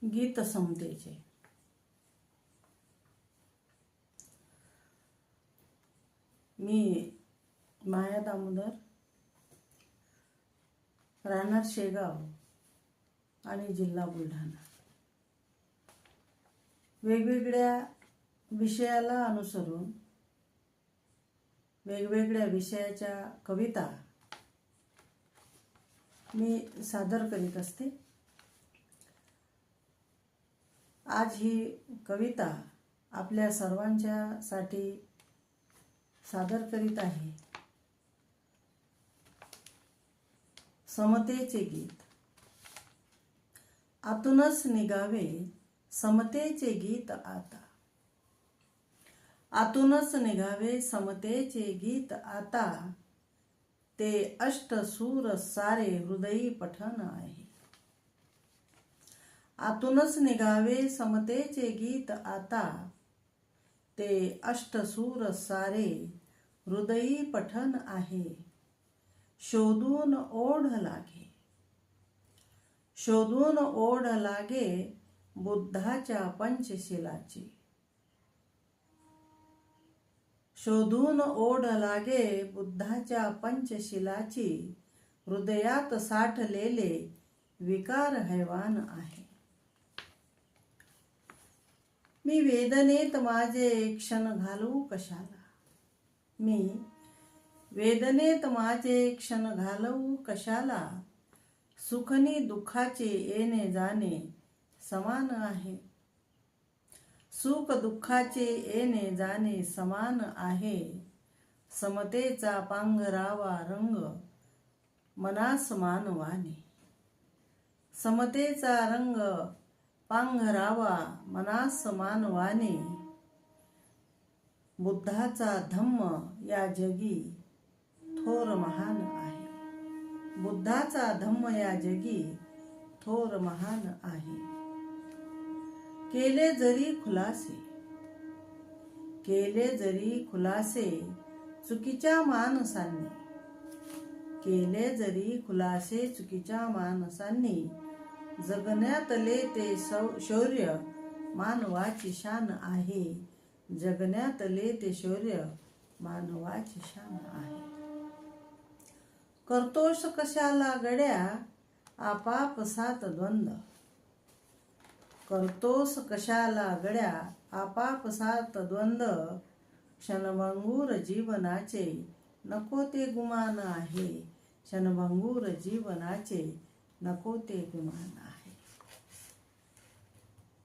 गीत समतेचे. मी माया दामोदर, राहणार शेगाव आणि जिल्हा बुलढाणा. वेगवेगळ्या विषयाला अनुसरून वेगवेगळ्या विषयाच्या कविता मी सादर करीत असते. आज ही कविता आपल्या सर्वांच्यासाठी सादर करीत आहे. समतेचे गीत. आतूनच निघावे समतेचे गीत आता. आतूनच निघावे समतेचे गीत आता. ते अष्टसूर सारे हृदयी पठण आहे. आतूनच निघावे समतेचे गीत आता. ते अष्टसूर सारे हृदयी पठण आहे. शोधून ओढ लागे, शोधून ओढ लागे बुद्धाच्या पंचशिलाची. शोधून ओढ लागे बुद्धाच्या पंचशिलाची. हृदयात साठलेले विकार हैवान आहे. मी वेदनेत माझे क्षण घालवू कशाला. मी वेदनेत माझे क्षण घालवू कशाला. सुखनी दुःखाचे येणे जाणे समान आहे. सुख दुःखाचे येणे जाणे समान आहे. समतेचा पांघरावा रंग मनास मानवाने. समतेचा रंग पांघरावा मनास मानवाने. बुद्धाचा धम्म या जगी थोर महान आहे. बुद्धाचा धम्म या जगी थोर महान आहे. केले जरी खुलासे, केले जरी खुलासे चुकीच्या माणसांनी. केले जरी खुलासे चुकीच्या माणसांनी. जगण्यातले ते शौर्य मानवाची शान आहे. जगण्यातले ते शौर्य मानवाची शान आहे. करतोस कशाला गड्या आपापसात द्वंद्व. करतोस कशाला गड्या आपापसात द्वंद्व. क्षणभंगूर जीवनाचे नको ते गुमान आहे. क्षणभंगूर जीवनाचे नको ते गुमान आहे.